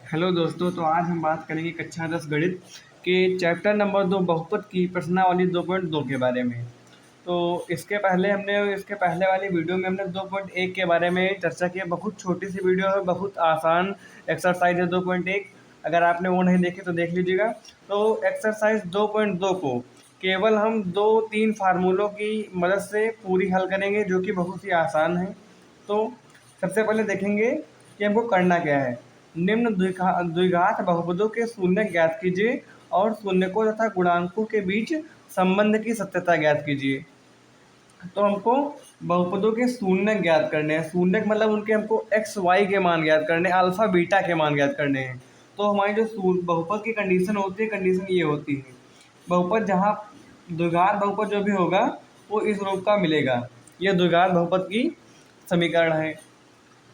Hello दोस्तों, तो आज हम बात करेंगे कक्षा 10 गणित के चैप्टर नंबर 2 बहुपद की प्रश्नावली 2.2 के बारे में। तो इसके पहले वाली वीडियो में हमने 2.1 के बारे में चर्चा की। बहुत छोटी सी वीडियो है, बहुत आसान एक्सरसाइज है 2.1। अगर आपने वो नहीं देखी तो देख लीजिएगा। तो एक्सरसाइज 2.2 को केवल हम 2-3 फार्मूलों की मदद से पूरी हल करेंगे, जो कि बहुत ही आसान है। तो सबसे पहले देखेंगे कि हमको करना क्या है। निम्न द्विघात बहुपदों के शून्य ज्ञात कीजिए और शून्यकों तथा गुणांकों के बीच संबंध की सत्यता ज्ञात कीजिए। तो हमको बहुपदों के शून्य ज्ञात करने हैं। शून्य मतलब उनके हमको एक्स वाई के मान ज्ञात करने हैं, अल्फा बीटा के मान ज्ञात करने हैं। तो हमारी जो बहुपद की कंडीशन होती है, कंडीशन ये होती है, बहुपद जहाँ द्विघात बहुपद जो भी होगा वो इस रूप का मिलेगा। यह द्विघात बहुपद की समीकरण है।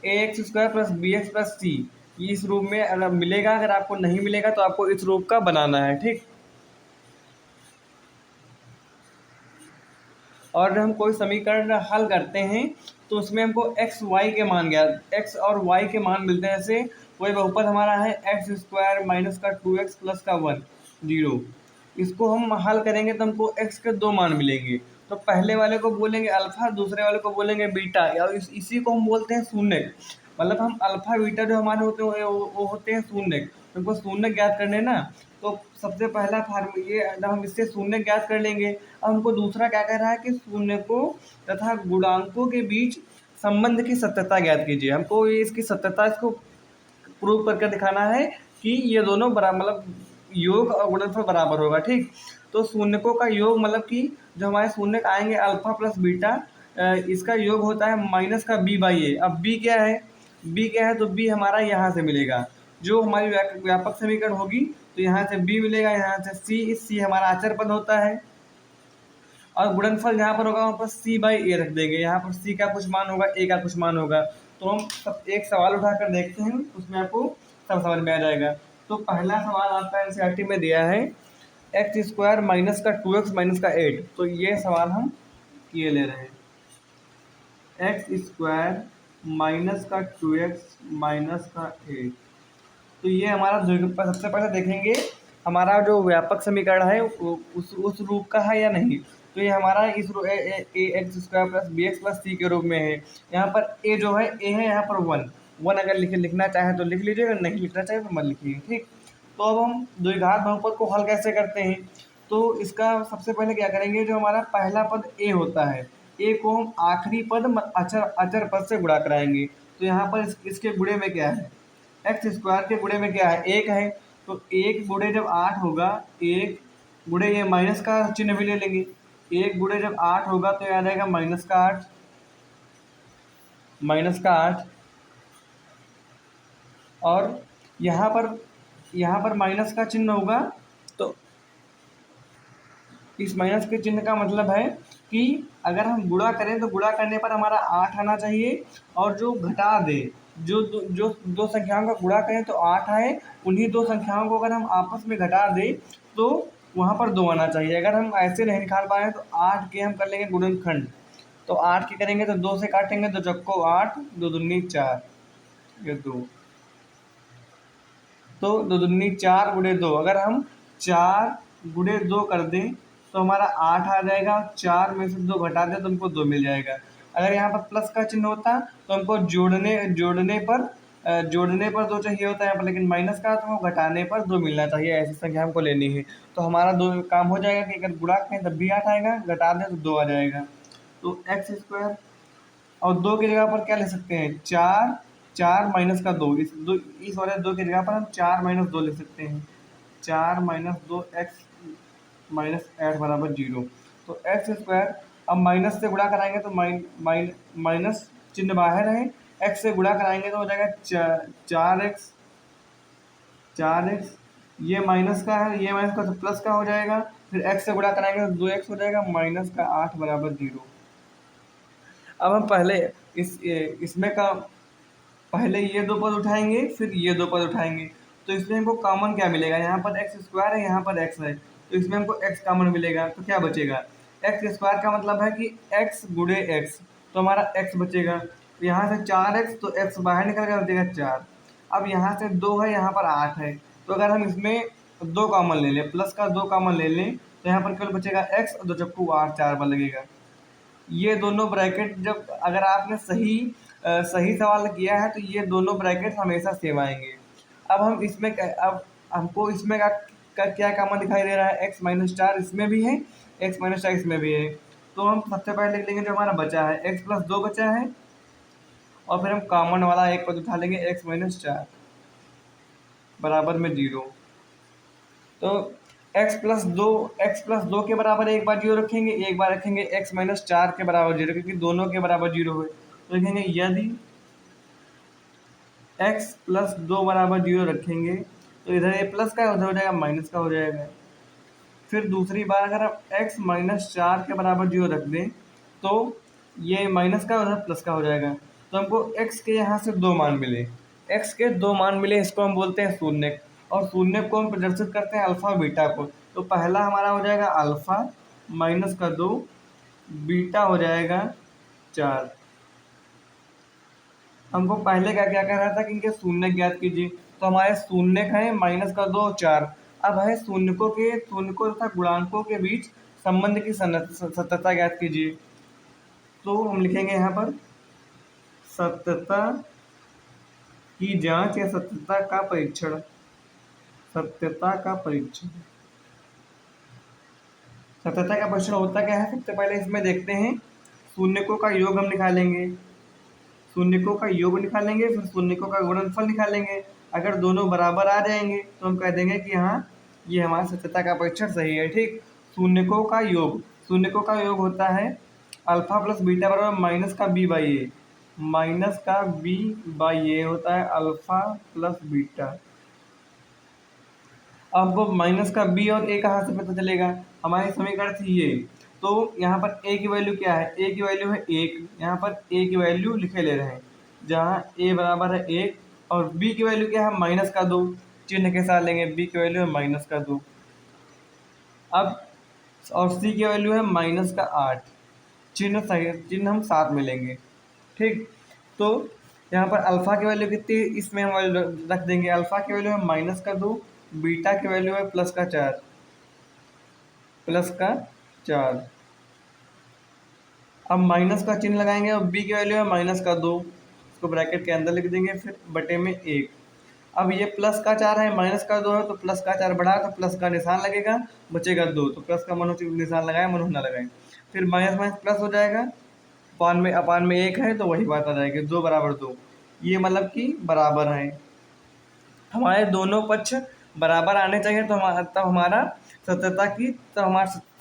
A X square plus B X plus C, इस रूप में अगर मिलेगा। अगर आपको नहीं मिलेगा तो आपको इस रूप का बनाना है, ठीक। और हम कोई समीकरण हल करते हैं तो उसमें हमको एक्स और वाई के मान मिलते हैं। जैसे कोई बहुपद हमारा है एक्स स्क्वायर माइनस का 2x प्लस का 1 0। इसको हम हल करेंगे तो हमको एक्स के 2 मान मिलेंगे। तो पहले वाले को बोलेंगे अल्फा, दूसरे वाले को बोलेंगे बीटा, या इसी को हम बोलते हैं शून्य। मतलब हम अल्फा बीटा जो हमारे होते हैं वो होते हैं शून्य। तो हमको शून्य ज्ञात करने ना, तो सबसे पहला फार्मूला ये हम इससे शून्य ज्ञात कर लेंगे। अब हमको दूसरा क्या कह रहा है कि शून्य को तथा गुणांकों के बीच संबंध की सत्यता ज्ञात कीजिए। हमको ये इसकी सत्यता इसको प्रूव करके दिखाना है कि ये दोनों बराबर, मतलब योग और गुणनफल बराबर होगा, ठीक। तो शून्यकों का योग मतलब कि जो हमारे शून्य आएंगे अल्फा प्लस बीटा, इसका योग होता है माइनस का बी बाई ए। अब बी क्या है, तो बी हमारा यहाँ से मिलेगा। जो हमारी व्यापक समीकरण होगी तो यहाँ से बी मिलेगा, यहाँ से सी, इस सी हमारा अचर पद होता है। और गुणनफल जहाँ पर होगा वहाँ पर सी बाई ए रख देंगे। यहाँ पर सी का कुछ मान होगा, ए का कुछ मान होगा। तो हम सब एक सवाल उठाकर देखते हैं, उसमें आपको सब समझ में आ जाएगा। तो पहला सवाल आपका एनसीईआरटी में दिया है एक्स स्क्वायर माइनस का 2x माइनस का 8। तो ये सवाल हम ये ले रहे हैं, एक्स स्क्वायर माइनस का 2x माइनस का 8। तो ये हमारा सबसे पहले देखेंगे हमारा जो व्यापक समीकरण है उस रूप का है या नहीं। तो ये हमारा इस A X square plus B X plus C के रूप में है। यहाँ पर ए जो है ए है, यहाँ पर 1 अगर लिखना चाहे तो लिख लीजिए, अगर नहीं लिखना चाहे तो मत लिखिए, ठीक। तो अब हम द्विघात बहुपद को हल कैसे करते हैं। तो इसका सबसे पहले क्या करेंगे, जो हमारा पहला पद ए होता है, ए को हम आखिरी पद अचर पद से गुणा कराएंगे। तो यहाँ पर इसके गुणे में क्या है, एक्स स्क्वायर के गुणे में क्या है, 1 है। तो 1 गुणे जब 8 होगा, 1 गुणे ये माइनस का चिन्ह भी ले लेंगे। 1 गुणे जब 8 होगा तो याद आएगा माइनस का 8, और यहाँ पर माइनस का चिन्ह होगा। तो इस माइनस के चिन्ह का मतलब है कि अगर हम गुणा करें तो गुणा करने पर हमारा 8 आना चाहिए, और जो घटा दे, जो दो संख्याओं का गुणा करें तो 8 आए, उन्हीं दो संख्याओं को अगर हम आपस में घटा दें तो वहाँ पर 2 आना चाहिए। अगर हम ऐसे नहीं निकाल पाए तो 8 के हम कर लेंगे गुणनखंड। तो 8 के करेंगे तो 2 से काटेंगे तो चक्को 8, 2 दूनी 4, ये 2। तो 2 दूनी 4 गुणे 2, अगर हम 4 गुणे 2 कर दें तो हमारा 8 आ जाएगा। 4 में से 2 घटा दें तो हमको 2 मिल जाएगा। अगर यहाँ पर प्लस का चिन्ह होता तो हमको जोड़ने पर 2 चाहिए होता है यहाँ पर, लेकिन माइनस का तो हमको घटाने पर 2 मिलना चाहिए। ऐसी संख्या हमको लेनी है। तो हमारा 2 काम हो जाएगा कि अगर गुणा करें तब भी 8 आएगा, घटा दें तो 2 आ जाएगा। तो एक्स स्क्वायर, और 2 की जगह पर क्या ले सकते हैं, 4, 4 माइनस का 2, इस वाले 2 की जगह पर हम 4 माइनस 2 लिख सकते हैं। 4 माइनस 2 एक्स माइनस 8 बराबर 0। तो एक्स स्क्वायर, अब माइनस से गुणा कराएंगे तो माइनस चिन्ह बाहर है, एक्स से गुणा कराएंगे तो हो जाएगा 4x, ये माइनस का है, ये माइनस का तो प्लस का हो जाएगा। फिर एक्स से गुणा कराएंगे तो 2x हो जाएगा, माइनस का 8 बराबर 0। अब हम पहले इसमें का पहले ये 2 पद उठाएंगे, फिर ये 2 पद उठाएंगे। तो इसमें हमको कॉमन क्या मिलेगा, यहाँ पर एक्स स्क्वायर है, यहाँ पर एक्स है, तो इसमें हमको एक्स कॉमन मिलेगा। तो क्या बचेगा, एक्स स्क्वायर का मतलब है कि एक्स गुणे एक्स, तो हमारा एक्स बचेगा। तो यहाँ से 4x, तो एक्स बाहर निकल कर बचेगा 4। अब यहाँ से 2 है, यहाँ पर 8 है, तो अगर हम इसमें 2 कॉमन ले लें, प्लस का 2 कॉमन ले लें, तो यहाँ पर केवल बचेगा x और 2 चक्कू 8, 4 बार लगेगा। ये दोनों ब्रैकेट जब अगर आपने सही सवाल किया है तो ये दोनों ब्रैकेट हमेशा सेम आएंगे। अब हम इसमें अब हमको इसमें का क्या कॉमन दिखाई दे रहा है, x माइनस 4 इसमें भी है, x माइनस 4 इसमें भी है। तो हम सबसे पहले लिख लेंगे जो हमारा बचा है, x प्लस 2 बचा है, और फिर हम कॉमन वाला एक पद उठा लेंगे, x माइनस 4 बराबर में 0। तो x प्लस 2 के बराबर एक बार 0 रखेंगे, एक बार रखेंगे x माइनस 4 के बराबर 0, क्योंकि दोनों के बराबर 0 है। तो लिखेंगे यदि x प्लस 2 बराबर 0 रखेंगे तो इधर ये प्लस का उधर हो जाएगा माइनस का हो जाएगा। फिर दूसरी बार अगर आप x माइनस 4 के बराबर 0 रख दें तो ये माइनस का उधर प्लस का हो जाएगा। तो हमको x के यहाँ से 2 मान मिले, x के 2 मान मिले, इसको हम बोलते हैं शून्य, और शून्य को हम प्रदर्शित करते हैं अल्फा बीटा को। तो पहला हमारा हो जाएगा अल्फा माइनस का 2, बीटा हो जाएगा 4। हमको पहले क्या क्या कह रहा था कि इनके शून्य ज्ञात कीजिए, तो हमारे शून्य है माइनस का 2, 4। अब है शून्यकों तथा गुणांकों के बीच संबंध की सत्यता ज्ञात कीजिए। तो हम लिखेंगे यहाँ पर सत्यता की जांच या सत्यता का परीक्षण, सत्यता का परीक्षण। सत्यता का परीक्षण होता क्या है, सबसे पहले इसमें देखते हैं शून्यकों का योग हम निकालेंगे, शून्यकों का योग निकालेंगे, फिर शून्यकों का गुणनफल निकालेंगे। अगर दोनों बराबर आ जाएंगे तो हम कह देंगे कि हाँ ये हमारा सत्यता का परीक्षण सही है। ठीक, शून्यकों का योग होता है अल्फा प्लस बीटा बराबर माइनस का बी बाई ए, माइनस का बी बाई ए होता है अल्फा प्लस बीटा। अब माइनस का बी और ए कहाँ से पता चलेगा, हमारे समीकरण थी ये। तो यहाँ पर ए की वैल्यू क्या है, ए की वैल्यू है 1, यहाँ पर ए की वैल्यू लिखे ले रहे हैं, जहाँ ए बराबर है 1, और बी की वैल्यू क्या है माइनस का 2, चिन्ह के साथ लेंगे, बी की वैल्यू है माइनस का 2। अब और सी की वैल्यू है माइनस का 8, चिन्ह हम साथ में लेंगे। ठीक, तो यहाँ पर अल्फा की वैल्यू कितनी, इसमें हम वैल्यू रख देंगे, अल्फा की वैल्यू है माइनस का 2, बीटा की वैल्यू है प्लस का 4, प्लस का 4। अब माइनस का चिन्ह लगाएंगे और बी की वैल्यू है माइनस का 2, इसको ब्रैकेट के अंदर लिख देंगे, फिर बटे में 1। अब ये प्लस का 4 है, माइनस का 2 है, तो प्लस का 4 बढ़ा तो प्लस का निशान लगेगा, बचेगा 2, तो प्लस का मनो निशान लगाए, मनो ना लगाए, फिर माइनस माइनस प्लस हो जाएगा, अपान में 1 है तो वही बात आ जाएगी, 2 बराबर 2, ये मतलब कि बराबर है। हमारे दोनों पक्ष बराबर आने चाहिए तो हमारा सत्यता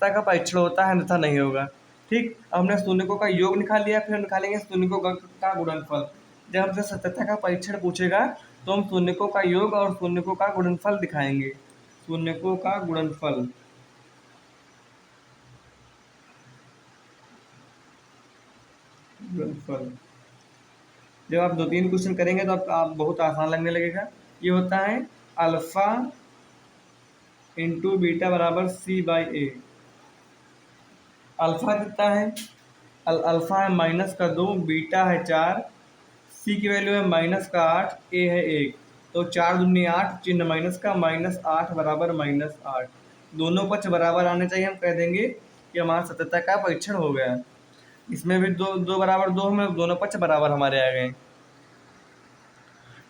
का परीक्षण होता है, अन्यथा नहीं होगा। ठीक, हमने शून्यकों का योग निकाल लिया, फिर निकालेंगे शून्यकों का गुणनफल। जब हमसे सत्यता का परीक्षण पूछेगा तो हम शून्यकों का योग और शून्यकों का गुणनफल दिखाएंगे, शून्यकों का गुणनफल। जब आप 2-3 क्वेश्चन करेंगे तो आप बहुत आसान लगने लगेगा। ये होता है अल्फा इंटू बीटा बराबर सी बाई ए। अल्फा कितना है, अल्फा है माइनस का 2, बीटा है 4, सी की वैल्यू है माइनस का 8, ए है 1, तो 4 दूनी 8, चिन्ह माइनस का, -8 बराबर -8। दोनों पक्ष बराबर आने चाहिए, हम कह देंगे कि हमारा सत्यता का परीक्षण हो गया। इसमें भी दो बराबर 2 में दोनों पक्ष बराबर हमारे आ गए,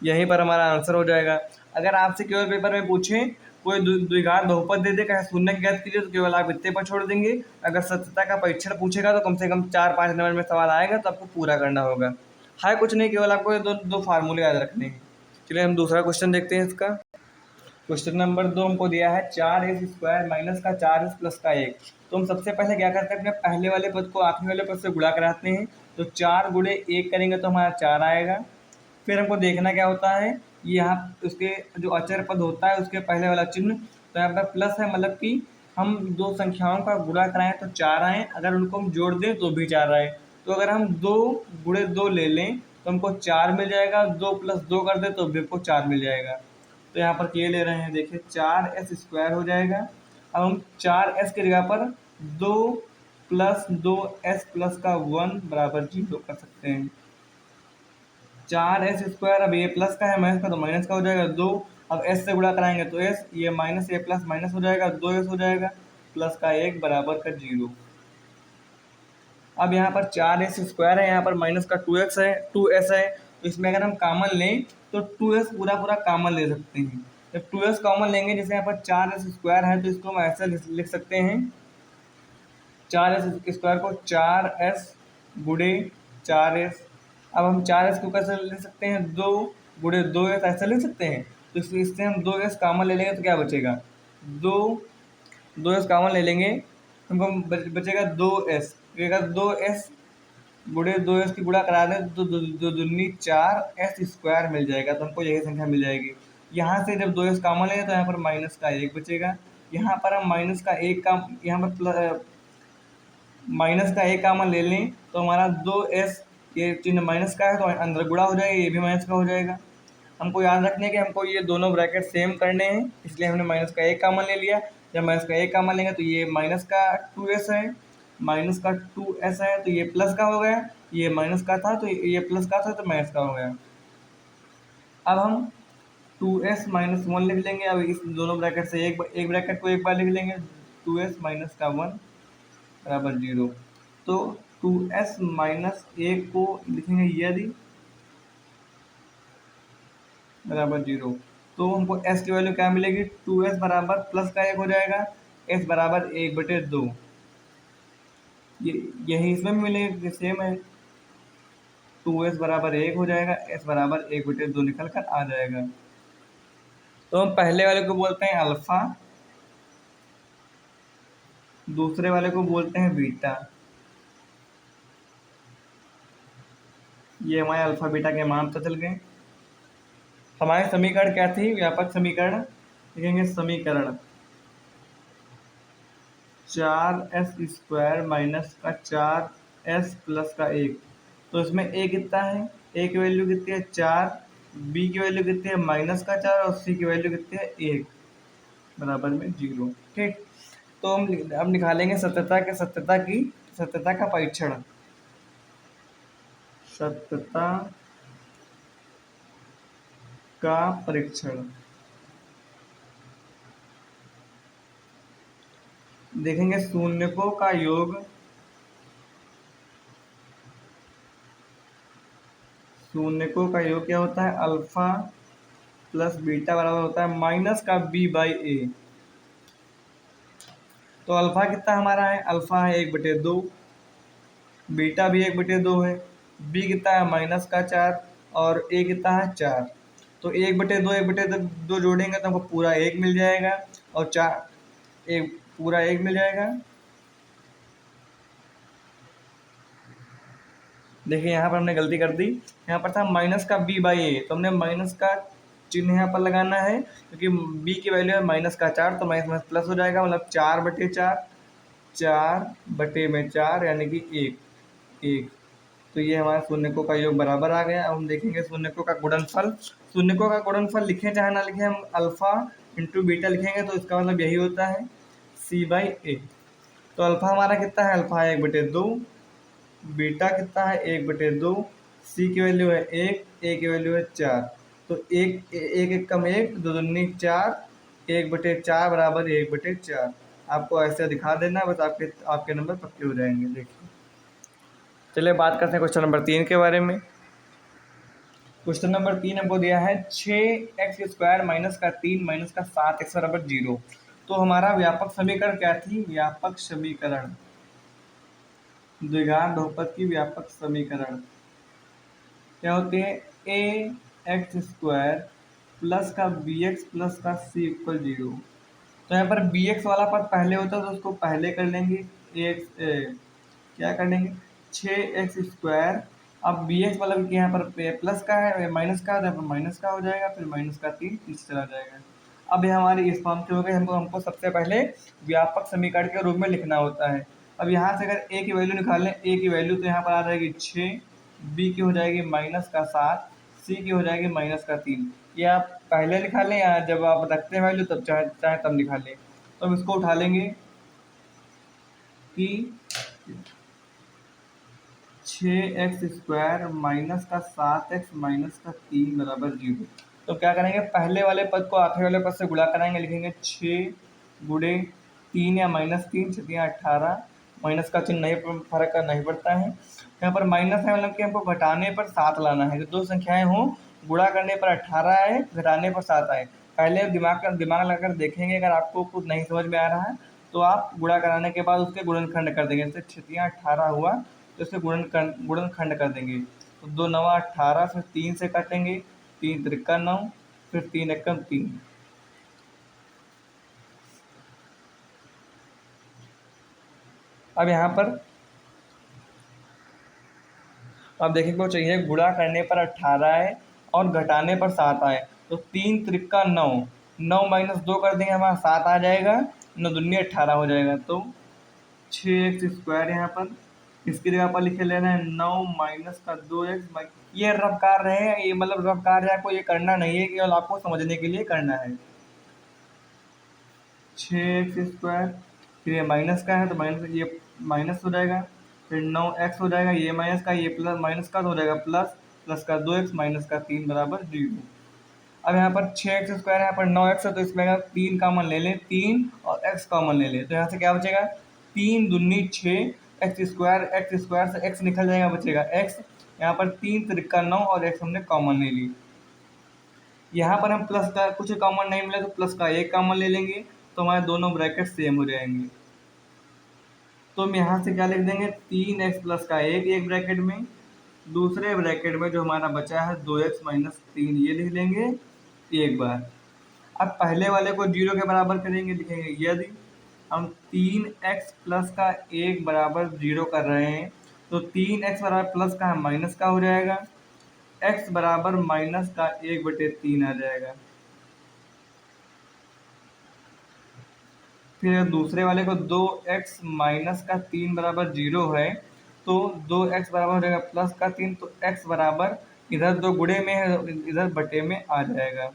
यहीं पर हमारा आंसर हो जाएगा। अगर आपसे केवल पेपर में पूछें कोई द्विघात बहुपद दे दे, कहे शून्य ज्ञात कीजिए, तो केवल आप इतने पर छोड़ देंगे। अगर सत्यता का परीक्षण पूछेगा तो कम से कम 4-5 नंबर में सवाल आएगा, तो आपको पूरा करना होगा। है कुछ नहीं, केवल आपको दो फार्मूले याद रखने हैं। चलिए हम दूसरा क्वेश्चन देखते हैं इसका। क्वेश्चन नंबर 2 हमको दिया है 4x² माइनस का 4x प्लस का 1। तो हम सबसे पहले क्या करते हैं, अपने पहले वाले पद को आखिरी वाले पद से गुणा कराते हैं। तो 4 गुणे 1 करेंगे तो हमारा 4 आएगा। फिर हमको देखना क्या होता है, ये यहाँ उसके जो अचर पद होता है उसके पहले वाला चिन्ह, तो यहाँ पर प्लस है, मतलब कि हम दो संख्याओं का गुणा कराएं तो 4 आए, अगर उनको हम जोड़ दें तो भी 4 आए। तो अगर हम 2 गुणे 2 ले लें तो हमको 4 मिल जाएगा, 2 प्लस 2 कर दें तो भी हमको 4 मिल जाएगा। तो यहाँ पर ये ले रहे हैं, देखिए 4s² हो जाएगा। अब हम 4s की जगह पर 2 प्लस 2s प्लस का 1 बराबर 0 कर सकते हैं। 4s², अब ये प्लस का है माइनस का तो माइनस का हो जाएगा 2। अब s से गुणा कराएंगे तो s, ये माइनस a प्लस माइनस हो जाएगा 2s हो जाएगा, प्लस का 1 बराबर का 0। अब यहाँ पर 4s² है, यहाँ पर माइनस का 2x है 2s है, तो इसमें अगर हम कॉमन लें तो 2s पूरा पूरा कॉमन ले सकते हैं। जब 2s कॉमन लेंगे, जैसे यहाँ पर 4s² है तो इसको हम ऐसे लिख सकते हैं 4s² को 4s गुणे 4s। अब हम 4s को कैसे ले सकते हैं, 2 गुणे 2s ऐसे ले सकते हैं। तो इससे हम 2s कॉमन ले लेंगे तो क्या बचेगा, 2s कॉमन ले लेंगे, हमको बचेगा 2s, बचेगा 2s गुणे 2s की गुणा करा दें तो दो दूनी 4s² मिल जाएगा, तो हमको यही संख्या मिल जाएगी। यहाँ से जब 2s कॉमन लेंगे तो यहाँ पर माइनस का 1 बचेगा, यहाँ पर हम माइनस का 1 का यहाँ पर माइनस का 1 कॉमन ले लें तो हमारा 2s, ये चिन्ह माइनस का है तो अंदर गुणा हो जाएगा, ये भी माइनस का हो जाएगा। हमको याद रखने कि हमको ये दोनों ब्रैकेट सेम करने हैं, इसलिए हमने माइनस का 1 कॉमन ले लिया। जब माइनस का 1 कॉमन लेंगे तो ये माइनस का 2s है, माइनस का 2s है तो ये प्लस का हो गया, ये माइनस का था तो ये प्लस का था तो माइनस का हो गया। अब हम 2s माइनस 1 लिख लेंगे। अब इस दोनों ब्रैकेट से एक ब्रैकेट को एक बार लिख लेंगे, 2s माइनस का 1 बराबर 0। तो 2s माइनस 1 को लिखेंगे यदि बराबर 0, तो हमको s की वैल्यू क्या मिलेगी, 2s बराबर प्लस का 1 हो जाएगा, s बराबर 1/2। यही इसमें भी मिलेगा, सेम है, 2s बराबर 1 हो जाएगा, s बराबर 1/2 निकल कर आ जाएगा। तो हम पहले वाले को बोलते हैं अल्फा, दूसरे वाले को बोलते हैं बीटा। ये हमारे अल्फा बीटा के मान पता चल गए। हमारे समीकरण क्या थी, व्यापक समीकरण लिखेंगे, समीकरण 4s² माइनस का 4s प्लस का 1। तो इसमें a कितना है, a की वैल्यू कितनी है 4, b की वैल्यू कितनी है माइनस का 4 और c की वैल्यू कितनी है 1 बराबर में 0। ठीक, तो हम अब निकालेंगे सत्यता का परीक्षण। सत्यता का परीक्षण देखेंगे, शून्यकों का योग, शून्यकों का योग क्या होता है, अल्फा प्लस बीटा बराबर होता है माइनस का b/a। तो अल्फा कितना हमारा है, अल्फा है 1/2, बीटा भी 1/2 है, बी कितना है माइनस का 4 और ए कितना है 4। तो 1/2 जोड़ेंगे तो हमको पूरा 1 मिल जाएगा और 4 एक पूरा 1 मिल जाएगा। देखिए यहाँ पर हमने गलती कर दी, यहाँ पर था माइनस का b/a, तो हमने माइनस का चिन्ह यहाँ पर लगाना है क्योंकि b की वैल्यू है माइनस का 4, तो माइनस प्लस हो जाएगा, मतलब 4/4, 4/4 यानी कि 1। तो ये हमारा शून्यकों का योग बराबर आ गया। अब हम देखेंगे शून्यकों का गुणनफल। शून्यकों का गुणनफल लिखें चाहे ना लिखें, हम अल्फा इंटू बीटा लिखेंगे तो इसका मतलब यही होता है c/a। तो अल्फा हमारा कितना है, अल्फा है 1/2, बीटा कितना है 1/2, सी की वैल्यू है 1, ए की वैल्यू है 4। तो एक कम 1, 2 दूनी 4, 1/4 बराबर 1/4। आपको ऐसे दिखा देना, बस आपके नंबर पक्के हो जाएंगे। देखिए, चलिए बात करते हैं क्वेश्चन नंबर 3 के बारे में। क्वेश्चन नंबर 3 हमको दिया है 6x² माइनस का 3 माइनस का 7x बराबर 0। तो हमारा व्यापक समीकरण क्या थी, व्यापक समीकरण, द्विघात बहुपद की व्यापक समीकरण क्या होते हैं, ax² प्लस का bx प्लस का c इक्वल 0। तो यहाँ पर bx वाला पद पहले होता है तो उसको पहले कर लेंगे, क्या कर लेंगे 6x²। अब bx मतलब कि यहाँ पर प्लस का है माइनस का, तो माइनस का हो जाएगा, फिर माइनस का 3 पीछे चला जाएगा। अब ये हमारी इस फॉर्म की हो गई, हमको सबसे पहले व्यापक समीकरण के रूप में लिखना होता है। अब यहाँ से अगर a की वैल्यू निकाल लें, a की वैल्यू तो यहाँ पर आ जाएगी 6, b की हो जाएगी माइनस का 7, c की हो जाएगी माइनस का 3। ये आप पहले निकाल लें या जब आप रखते हैं वैल्यू तब चाहे तब निकाल लें। तो हम इसको उठा लेंगे कि 6x² माइनस का 7x माइनस का 3 बराबर 0। तो क्या करेंगे, पहले वाले पद को आखिरी वाले पद से गुणा कराएंगे, लिखेंगे 6 × 3 या -3 छतियाँ 18, माइनस का चिन्ह नहीं, फर्क का नहीं पड़ता है। यहाँ पर माइनस है मतलब कि हमको घटाने पर 7 लाना है। दो संख्याएं हों, गुणा करने पर 18 आए, घटाने पर 7 आए। पहले दिमाग लगाकर देखेंगे, अगर आपको कुछ नहीं समझ में आ रहा है तो आप गुणा कराने के बाद उसके गुणनखंड कर देंगे। जैसे छतियाँ 18 हुआ तो इसके गुणनखंड कर देंगे। तो 2 9 18, फिर 3 से काटेंगे, 3 3 9, फिर 3 1 3। अब यहाँ पर अब देखिए को चाहिए गुणा करने पर 18 आए और घटाने पर 7 आए। तो 3 3 9, 9 - 2 कर देंगे, हमारा 7 आ जाएगा, 9 दूनी 18 हो जाएगा। तो 6x² यहाँ पर इसकी जगह पर लिखे लेना है 9 - 2x। ये रफ कार्य है, ये मतलब रफ कार्य आपको ये करना नहीं है, केवल आपको समझने के लिए करना है। 6x², फिर ये माइनस का है तो माइनस, ये माइनस हो जाएगा, फिर 9x हो जाएगा, ये माइनस का, ये प्लस, माइनस का तो हो जाएगा प्लस, प्लस का 2x माइनस का 3 बराबर 0। अब यहाँ पर 6x², यहाँ पर 9x है तो इसमें अगर 3 कॉमन ले लें, 3 और x कॉमन ले लें, तो यहाँ से क्या बचेगा, 3 दूनी 6, x² से x निकल जाएगा, बचेगा x। यहाँ पर 3 3 9 और x हमने कॉमन ले ली। यहाँ पर हम प्लस का कुछ कॉमन नहीं मिला तो प्लस का 1 कॉमन ले लेंगे, तो हमारे दोनों ब्रैकेट सेम हो जाएंगे। तो हम यहाँ से क्या लिख देंगे, 3x प्लस का 1 एक ब्रैकेट में, दूसरे ब्रैकेट में जो हमारा बचा है 2x माइनस 3 ये लिख लेंगे एक बार। अब पहले वाले को 0 के बराबर करेंगे, लिखेंगे यदि हम 3x प्लस का 1 बराबर 0 कर रहे हैं तो 3x बराबर प्लस का माइनस का हो जाएगा, x बराबर माइनस का 1/3 आ जाएगा। फिर दूसरे वाले को 2x माइनस का 3 बराबर 0 है तो 2x बराबर हो जाएगा प्लस का 3, तो x बराबर इधर 2 गुणे में है, इधर बटे में आ जाएगा।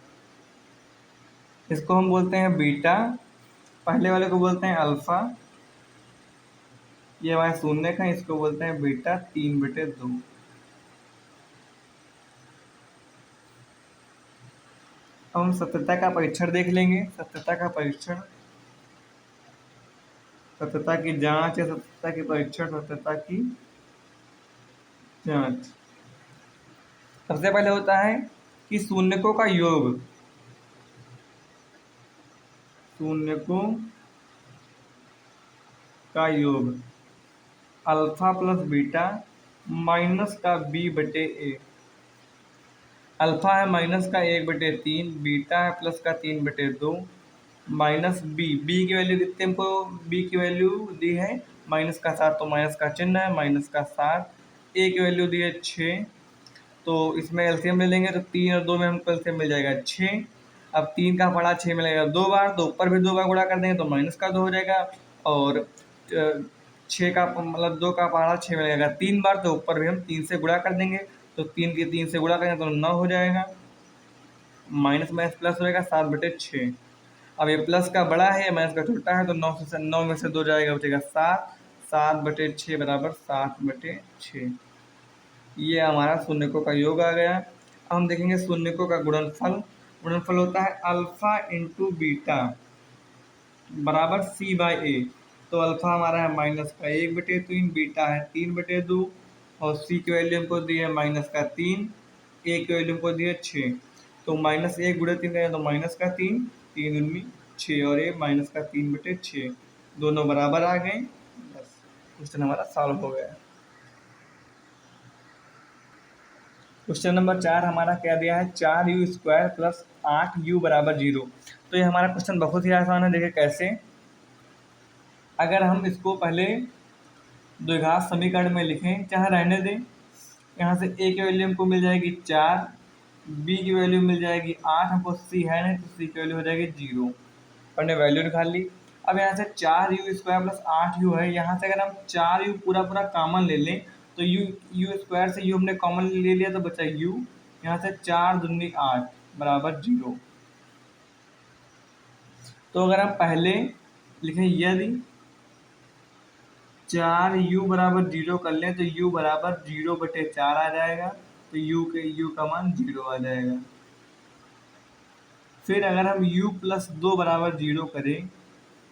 इसको हम बोलते हैं बीटा, पहले वाले को बोलते हैं अल्फा, ये हमारे शून्य का, इसको बोलते हैं बीटा 3/2। अब हम सत्यता का परीक्षण देख लेंगे। सत्यता का परीक्षण, सत्यता की जांच या सत्यता की परीक्षण, सत्यता की जांच। सबसे पहले होता है कि शून्यकों का योग, शून्यकों का योग अल्फा प्लस बीटा माइनस का b/a। अल्फा है माइनस का 1/3, बीटा है प्लस का 3/2, माइनस बी की वैल्यू कितने, हमको बी की वैल्यू दी है माइनस का 7, तो माइनस का चिन्ह है माइनस का 7। ए की वैल्यू दी है 6, तो इसमें एलसीएम ले लेंगे तो 3 और 2 में हमको एलसीएम मिल जाएगा 6। अब 3 का पढ़ा 6 मिलेगा 2 बार, तो ऊपर भी 2 बार गुणा कर देंगे तो माइनस का 2 हो जाएगा, और 6 का मतलब 2 का पढ़ा 6 मिलेगा 3 बार, तो ऊपर भी हम 3 से गुणा कर देंगे, तो 3 के 3 से गुणा करेंगे तो 9 हो जाएगा, माइनस माइनस प्लस हो जाएगा 7/6। अब ये प्लस का बड़ा है, माइनस का छोटा है, तो 9 में से 2 जाएगा, बचेगा 7, 7/6 बराबर 7/6। ये हमारा शून्यकों का योग आ गया। अब हम देखेंगे शून्यकों का गुणनफल। गुणनफल होता है अल्फा इंटू बीटा बराबर c/a। तो अल्फा हमारा है माइनस का 1/3, बीटा है 3/2, और c की वैल्यू हमको दी है माइनस का 3, a की वैल्यू हमको दी है 6। तो -1 × 3 करें तो माइनस का 3, 3 दूनी 6, और ये माइनस का 3/6, दोनों बराबर आ गए। बस क्वेश्चन हमारा सॉल्व हो गया। क्वेश्चन नंबर 4 हमारा क्या दिया है, 4u² प्लस 8u बराबर 0। तो ये हमारा क्वेश्चन बहुत ही आसान है। देखिए कैसे, अगर हम इसको पहले द्विघात समीकरण में लिखें, चाहे रहने दें, यहाँ से a की वैल्यू हमको मिल जाएगी 4, b की वैल्यू मिल जाएगी 8, हमको c है नहीं तो c की वैल्यू हो जाएगी 0, हमने वैल्यू निकाल ली। अब यहाँ से 4u² प्लस 8u है, यहाँ से अगर हम 4u पूरा कॉमन ले लें तो u² से u हमने कॉमन ले लिया तो बचा u, यहाँ से 4 दूनी 8 बराबर 0। तो अगर हम पहले लिखें यदि 4u बराबर 0 कर लें तो u बराबर 0/4 आ जाएगा, तो u का मान 0 आ जाएगा। फिर अगर हम u प्लस 2 बराबर 0 करें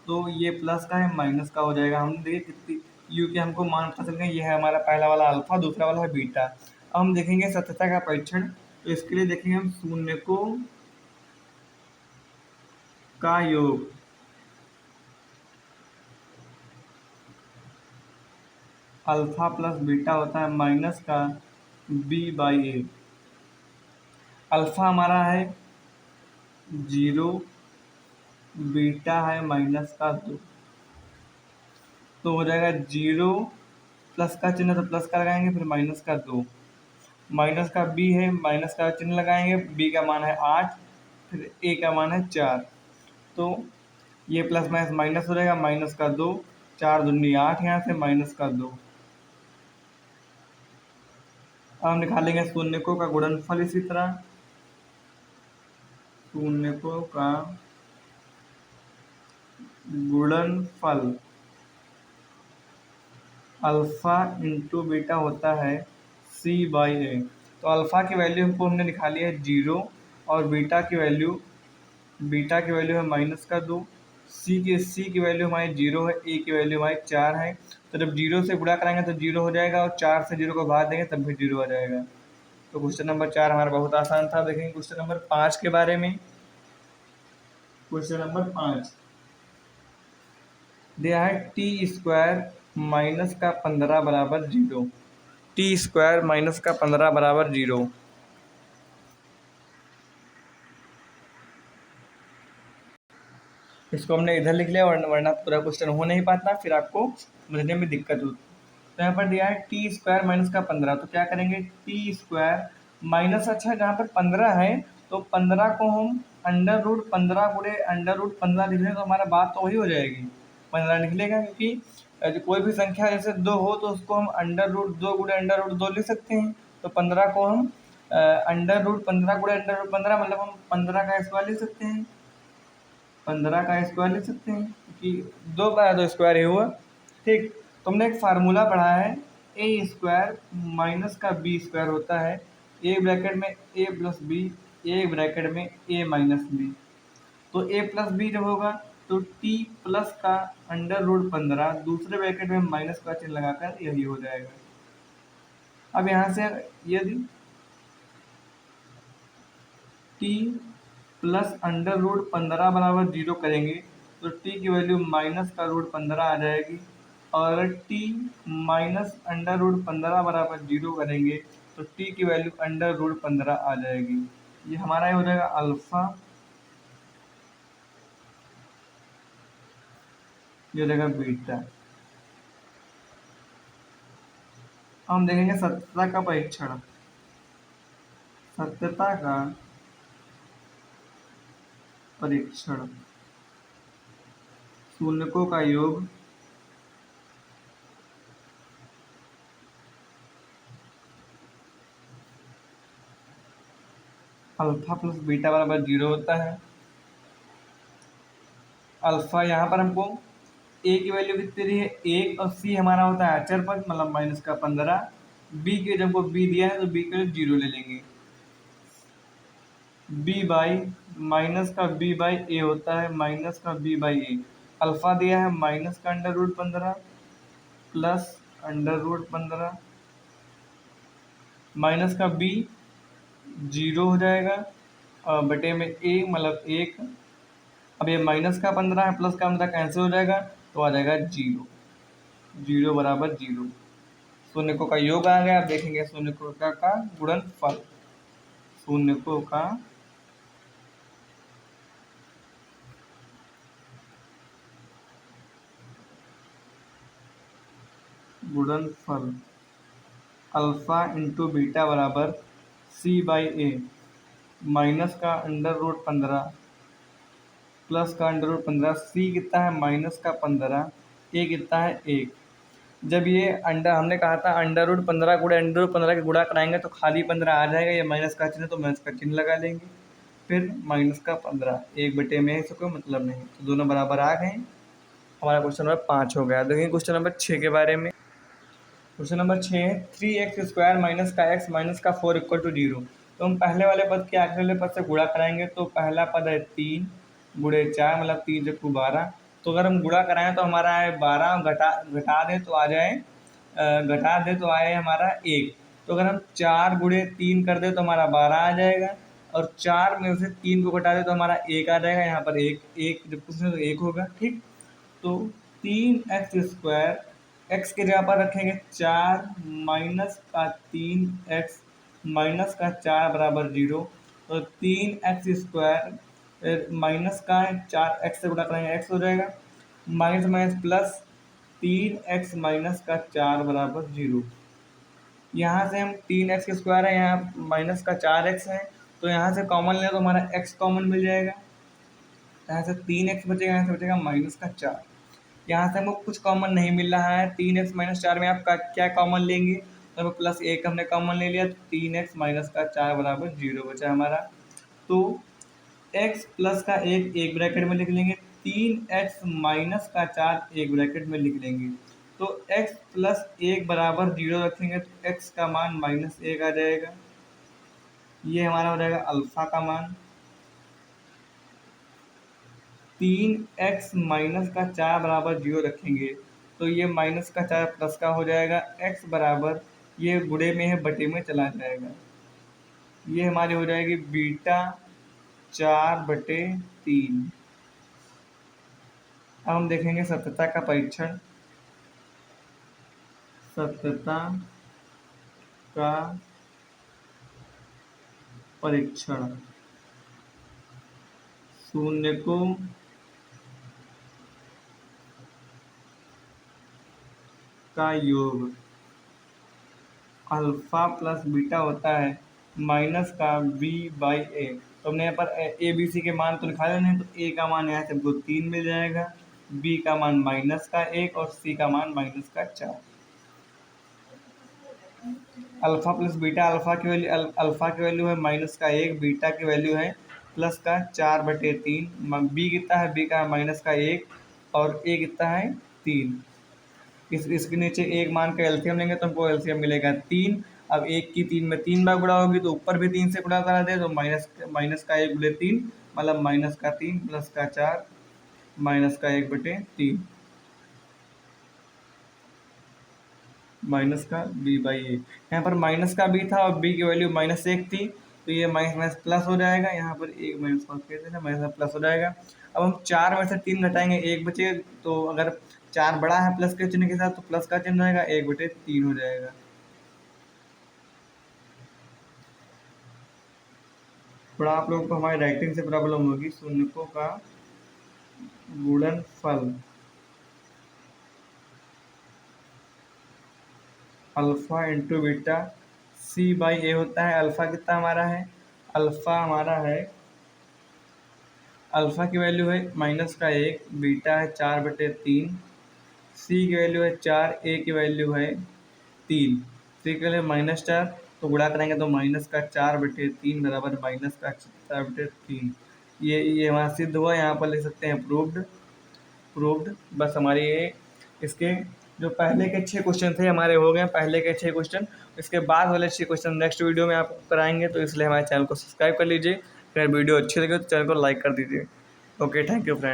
तो ये प्लस का है माइनस का हो जाएगा। हमने देखिए कितनी u के हमको मान पता चल गए, ये है हमारा पहला वाला अल्फा, दूसरा वाला है बीटा। अब हम देखेंगे सत्यता का परीक्षण, तो इसके लिए देखेंगे हम शून्य को का योग अल्फा प्लस बीटा होता है माइनस का b/a। अल्फा हमारा है 0, बीटा है -2, तो हो जाएगा 0 प्लस का चिन्ह तो प्लस का लगाएंगे, फिर -2, माइनस का b है, माइनस का चिन्ह लगाएंगे, b का मान है 8, फिर a का मान है 4, तो ये प्लस माइनस माइनस हो जाएगा, -2, 4 दूनी 8, यहाँ से -2। अब हम निकालेंगे शून्यकों का गुणनफल इसी तरह, शून्यकों का गुणनफल अल्फा इंटू बीटा होता है c/a। तो अल्फा की वैल्यू हमने निकाली है 0 और बीटा की वैल्यू है -2, c की वैल्यू हमारी 0 है, a की वैल्यू हमारी 4 है। तो जब 0 से गुणा कराएंगे तो 0 हो जाएगा और 4 से 0 को भाग देंगे तब भी 0 आ जाएगा। तो क्वेश्चन नंबर 4 हमारा बहुत आसान था। देखेंगे क्वेश्चन नंबर 5 के बारे में। क्वेश्चन नंबर 5 दिया है t² - का 15 बराबर 0। t² - का 15 बराबर 0। इसको हमने इधर लिख लिया, वरना पूरा क्वेश्चन हो नहीं पाता, फिर आपको समझने में दिक्कत होती। तो यहाँ पर दिया है t² - का 15, तो क्या करेंगे t² माइनस, अच्छा जहाँ पर 15 है तो 15 को हम √15 गुणे √15 लिख लें तो हमारा बात तो वही हो जाएगी, 15 निकलेगा। क्योंकि कोई भी संख्या जैसे 2 हो तो उसको हम √2 गुणे √2 लिख सकते हैं। तो 15 को हम √15 गुणे √15 मतलब हम 15 का स्क्वायर लिख सकते हैं, 15 का स्क्वायर लिख सकते हैं, क्योंकि 2 का 2 स्क्वायर ही हुआ। ठीक, तुमने एक फार्मूला पढ़ा है a² माइनस का b² होता है a ब्रैकेट में a plus b, a bracket में a माइनस बी। तो a प्लस बी जब होगा तो t प्लस का √15 दूसरे ब्रैकेट में माइनस का चिन्ह लगाकर यही हो जाएगा। अब यहाँ से यदि t प्लस √15 बराबर 0 करेंगे तो t की वैल्यू माइनस का √15 आ जाएगी, और अगर t माइनस √15 बराबर 0 करेंगे तो t की वैल्यू √15 आ जाएगी। ये हमारा हो जाएगा अल्फा, ये हो जाएगा बीटा। हम देखेंगे सत्यता का परीक्षण। सत्यता का परीक्षण शून्यकों का योग अल्फा प्लस बीटा बराबर 0 होता है। अल्फा यहाँ पर हमको a की वैल्यू कितनी दी है 1, और c हमारा होता है अचर पद मतलब -15। b के जब को b दिया है तो b के 0 ले लेंगे। b/a होता है -b/a। अल्फा दिया है -का √15 प्लस √15 माइनस का b 0 हो जाएगा और बटे में a मतलब 1। अब ये -15 है, प्लस का 15 कैंसिल हो जाएगा तो आ जाएगा 0, 0 बराबर 0। शून्यकों का योग आ गया। अब देखेंगे शून्यकों का गुणनफल। शून्यकों का गुणनफल अल्फा इंटू बीटा बराबर c/a माइनस का √15 प्लस का √15। c कितना है -15, a कितना है 1। जब ये हमने कहा था √15 गुणे √15 के गुणा कराएंगे तो खाली 15 आ जाएगा, ये माइनस का चिन्ह तो माइनस का चिन्ह लगा लेंगे, फिर -15 1 बटे में इससे कोई मतलब नहीं, तो दोनों बराबर आ गए। हमारा क्वेश्चन नंबर 5 हो गया। देखिए क्वेश्चन नंबर 6 के बारे में। क्वेश्चन नंबर 6 है 3x² माइनस का x माइनस का 4 इक्वल टू 0। तो हम पहले वाले पद के आखिरी वाले पद से गुणा कराएंगे। तो पहला पद है 3 गुणे 4 मतलब 3 × 12। तो अगर हम गुणा कराएं तो हमारा है 12, घटा दें तो आ जाए घटा दें तो आए हमारा 1। तो अगर हम 4 गुणे 3 कर दें तो हमारा 12 आ जाएगा, और 4 में से 3 को घटा दें तो हमारा 1 आ जाएगा। यहाँ पर 1 जब पूछें तो 1 होगा। ठीक, तो 3x² x के जगह पर रखेंगे 4 माइनस का 3x माइनस का 4 बराबर 0। तो 3x² माइनस का 4x से गुणा करेंगे x हो जाएगा, minus minus plus 3x minus का 4 बराबर 0। यहाँ से हम 3x² है, यहाँ माइनस का 4x है, तो यहाँ से कॉमन लें तो हमारा x कॉमन मिल जाएगा। यहाँ से 3x बचेगा, यहाँ से बचेगा माइनस का 4। यहाँ से हमको कुछ कॉमन नहीं मिल रहा है। 3x माइनस 4 में आप क्या कॉमन लेंगे, तो प्लस 1 हमने कॉमन ले लिया, तो 3x माइनस का 4 बराबर 0 बचा हमारा। तो x प्लस का 1 एक ब्रैकेट में लिख लेंगे, 3x माइनस का 4 एक ब्रैकेट में लिख लेंगे। तो x प्लस 1 बराबर 0 रखेंगे तो x का मान -1 आ जाएगा। ये हमारा हो जाएगा अल्फा का मान। 3x माइनस का 4 बराबर 0 रखेंगे तो ये माइनस का 4 प्लस का हो जाएगा। x बराबर ये गुणे में है बटे में चला जाएगा। ये हमारी हो जाएगी बीटा 4/3। अब हम देखेंगे सत्यता का परीक्षण। सत्यता का परीक्षण, शून्य को का योग अल्फा प्लस बीटा होता है माइनस का b/a। तो हमने यहाँ पर ए बी सी के मान तो लिखा देने, तो a का मान यहाँ से हमको 3 मिल जाएगा, b का मान -1 और c का मान -4। अल्फा प्लस बीटा, अल्फा की वैल्यू है -1, बीटा की वैल्यू है +4/3। b कितना है, b का -1 और a कितना है 3। इसके नीचे एक मान का एलसीएम लेंगे तो हमको एलसीएम मिलेगा 3। अब 1 की 3 में 3 बार गुणा होगी तो ऊपर भी 3 से गुणा करा दे, तो माइनस का 1 × 3 मतलब -3 प्लस का 4 -1/3 माइनस का b/a। यहाँ पर माइनस का b था और b की वैल्यू -1 थी, तो ये माइनस प्लस हो जाएगा। यहाँ पर एक माइनस माइनस प्लस हो जाएगा। अब हम 4 में से 3 घटाएंगे, 1 बचे, तो अगर 4 बड़ा है प्लस के चिन्ह के साथ तो प्लस का चिन्ह रहेगा, 1/3 हो जाएगा। थोड़ा आप लोगों को हमारी राइटिंग से प्रॉब्लम होगी। शून्यकों का गुणनफल अल्फा इंटू बीटा c/a होता है। अल्फा कितना हमारा है, अल्फा हमारा है, अल्फा की वैल्यू है -1, बीटा है 4/3, सी की वैल्यू है 4, ए की वैल्यू है 3। सी की वैल्यू -4, तो गुणा करेंगे तो -4/3 बराबर -4/3। ये हमारा सिद्ध हुआ। यहाँ पर लिख सकते हैं प्रूव्ड। बस हमारी ये इसके जो पहले के 6 क्वेश्चन थे हमारे हो गए, पहले के 6 क्वेश्चन। इसके बाद वाले 6 क्वेश्चन नेक्स्ट वीडियो में आपको कराएंगे, तो इसलिए हमारे चैनल को सब्सक्राइब कर लीजिए। अगर वीडियो अच्छी लगे तो चैनल को लाइक कर दीजिए। Okay, thank you friend.